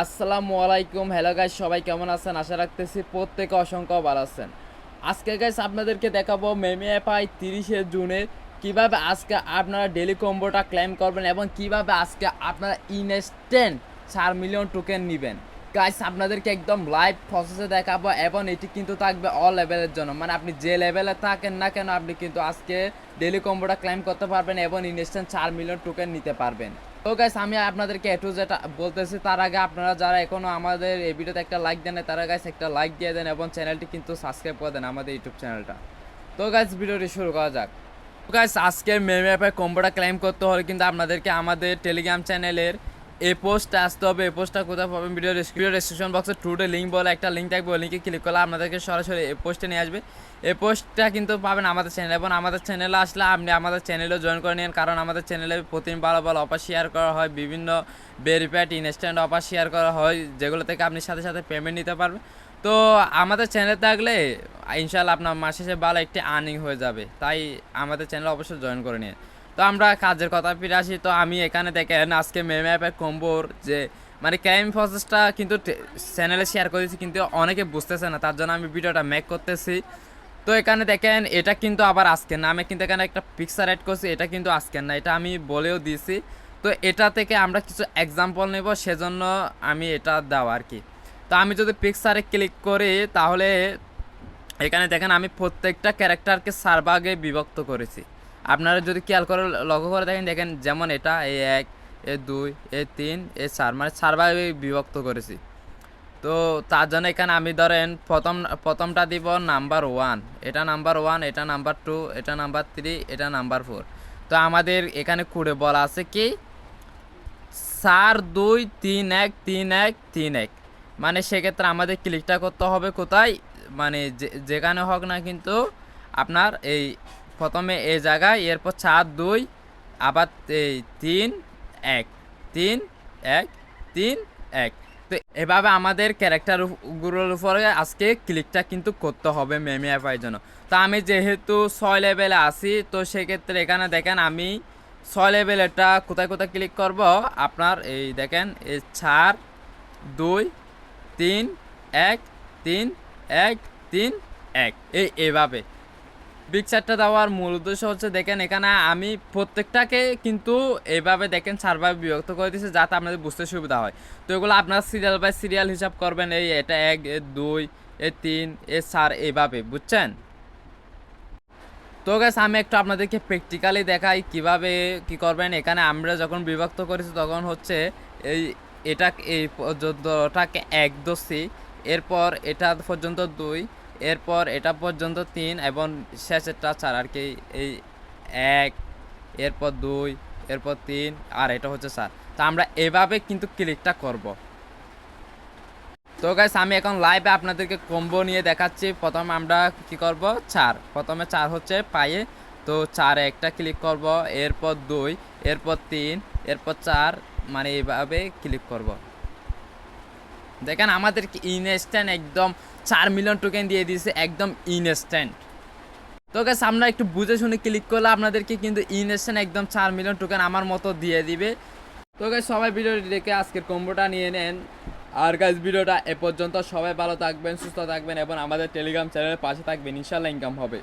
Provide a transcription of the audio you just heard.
আসসালামু আলাইকুম। Hello guys, সবাই কেমন আছেন? আশা রাখতেছি প্রত্যেকে অসংখ্য ভালো আছেন। আজকে গাইস আপনাদেরকে দেখাবো মেমিএফআই 30শে জুনের কিভাবে আজকে আপনারা ডেলি কম্বোটা ক্লেম করবেন এবং কিভাবে আজকে আপনারা ইনস্ট্যান্ট 4 মিলিয়ন টোকেন নেবেন। গাইস আপনাদেরকে একদম লাইভ প্রসেসে দেখাবো এবং এটি কিন্তু থাকবে অল লেভেলের জন্য, মানে আপনি যে লেভেলে থাকেন না কেন আপনি কিন্তু আজকে ডেলি কম্বোটা ক্লেম করতে পারবেন এবং ইনস্ট্যান্ট 4 মিলিয়ন টোকেন নিতে পারবেন। তো গাইস আমি আপনাদেরকে একটু যেটা বলতেছি তার আগে আপনারা যারা এখনো আমাদের এই ভিডিওতে একটা লাইক দেন তারা গাইস একটা লাইক দিয়ে দেন এবং চ্যানেলটি কিন্তু সাবস্ক্রাইব করে দেন আমাদের ইউটিউব চ্যানেলটা। তো গাইস ভিডিওটি শুরু করা যাক। তো গাইস আজকের মেমিএফআই কম্বোটা ক্লেম করতে হলে কিন্তু আপনাদেরকে আমাদের টেলিগ্রাম চ্যানেলের এই পোস্টটা আসতে হবে। এই পোস্টটা কোথায় পাবেন? ভিডিও ডেসক্রিপশন বক্সে টুডে লিঙ্ক বলে একটা লিঙ্ক থাকবে, ওই লিঙ্কে ক্লিক করলে আপনাদেরকে সরাসরি এই পোস্টে নিয়ে আসবে। এই পোস্টটা কিন্তু পাবেন আমাদের চ্যানেল, এবং আমাদের চ্যানেলে আসলে আপনি আমাদের চ্যানেলেও জয়েন করে নিন, কারণ আমাদের চ্যানেলে প্রতিদিন ভালো ভালো অফার শেয়ার করা হয়, বিভিন্ন ভেরিফাইড ইনস্ট্যান্ট অফার শেয়ার করা হয়, যেগুলো থেকে আপনি সাথে সাথে পেমেন্ট নিতে পারবেন। তো আমাদের চ্যানেলে থাকলে ইনশাআল্লাহ আপনার মাস শেষে ভালো একটি আর্নিং হয়ে যাবে, তাই আমাদের চ্যানেলে অবশ্যই জয়েন করে নিন। তো আমরা কাজের কথা ফিরে আসি। তো আমি এখানে দেখেন আজকে মেমিএফআই কম্বোর যে মানে ক্লেম প্রসেসটা কিন্তু চ্যানেলে শেয়ার করেছি, কিন্তু অনেকে বুঝতেছে না, তার জন্য আমি ভিডিওটা মেক করতেছি। তো এখানে দেখেন এটা কিন্তু আবার আজকের না, আমি কিন্তু এখানে একটা পিকচার অ্যাড করছি, এটা কিন্তু আজকের না, এটা আমি বলেও দিয়েছি। তো এটা থেকে আমরা কিছু এক্সাম্পল নেব, সেজন্য আমি এটা দেওয়া আর কি। তো আমি যদি পিকচারে ক্লিক করি তাহলে এখানে দেখেন আমি প্রত্যেকটা ক্যারেক্টারকে 4 ভাগে বিভক্ত করেছি। আপনারা যদি খেয়াল করে লক্ষ্য করে দেখেন যেমন এটা A1, A2, A3, A4, মানে 4 ভাগে বিভক্ত করেছি। তো তার জন্য এখানে আমি ধরেন প্রথমটা দিব নাম্বার 1, এটা নাম্বার 1, এটা নাম্বার 2, এটা নাম্বার 3, এটা নাম্বার 4। তো আমাদের এখানে কোডে বলা আছে কি 4 2 3 1 3 1 3 1, মানে সেক্ষেত্রে আমাদের ক্লিকটা করতে হবে কোথায়, মানে যেখানে হোক না কিন্তু আপনার এই প্রথমে এই জায়গায়, এরপর 4 2 আবার এই 3 1 3 1 3 1। তো এভাবে আমাদের ক্যারেক্টারগুলোর উপরে আজকে ক্লিকটা কিন্তু করতে হবে মেমিএফআই জন্য। তো আমি যেহেতু 6 লেভেলে আছি, তো সেক্ষেত্রে এখানে দেখেন আমি 6 লেভেলেরটা কোথায় কোথায় ক্লিক করব, আপনার এই দেখেন এই 4 2 3 1 3 1 3 1 এইভাবে পিকচারটা দেওয়ার মূল উদ্দেশ্য হচ্ছে দেখেন এখানে আমি প্রত্যেকটাকে কিন্তু এইভাবে দেখেন 4 ভাগে বিভক্ত করে দিয়েছি, যাতে আপনাদের বুঝতে সুবিধা হয়। তো এগুলো আপনার সিরিয়াল বাই সিরিয়াল হিসাব করবেন, এটা 1, 2, 3, 4 এইভাবে, বুঝছেন? তো গাইস আমি একটু আপনাদেরকে প্র্যাকটিক্যালি দেখাই কিভাবে কি করবেন। এখানে আমরা যখন বিভক্ত করেছি তখন হচ্ছে এই এটা এই পর্যন্তটাকে 1 ধরছি, এরপর এটা পর্যন্ত 2, এরপর এটা পর্যন্ত 3 এবং শেষেরটা 4 আর কি। এই 1, এরপর 2, এরপর 3 আর এটা হচ্ছে 4। তো আমরা এভাবে কিন্তু ক্লিকটা করব। তো গাইস আমি এখন লাইভে আপনাদেরকে কম্বো নিয়ে দেখাচ্ছি। প্রথমে আমরা কি করব, 4, প্রথমে 4 হচ্ছে পায়ে, তো 4-এ একটা ক্লিক করব, এরপর 2, এরপর 3, এরপর 4, মানে এইভাবে ক্লিক করব। দেখেন আমাদের ইনস্ট্যান্ট একদম 4 মিলিয়ন টোকেন দিয়ে দিয়েছে, একদম ইনস্ট্যান্ট। তো গাইস আমরা একটু বুঝে শুনে ক্লিক করলে আপনাদেরকে কিন্তু ইনস্ট্যান্ট একদম 4 মিলিয়ন টোকেন আমার মতো দিয়ে দিবে। তো গাইস সবাই ভিডিওটি দেখে আজকের কম্বোটা নিয়ে নেন। আর গাইস ভিডিওটা এ পর্যন্ত, সবাই ভালো থাকবেন, সুস্থ থাকবেন এবং আমাদের টেলিগ্রাম চ্যানেলের পাশে থাকবেন, ইনশাআল্লাহ ইনকাম হবে।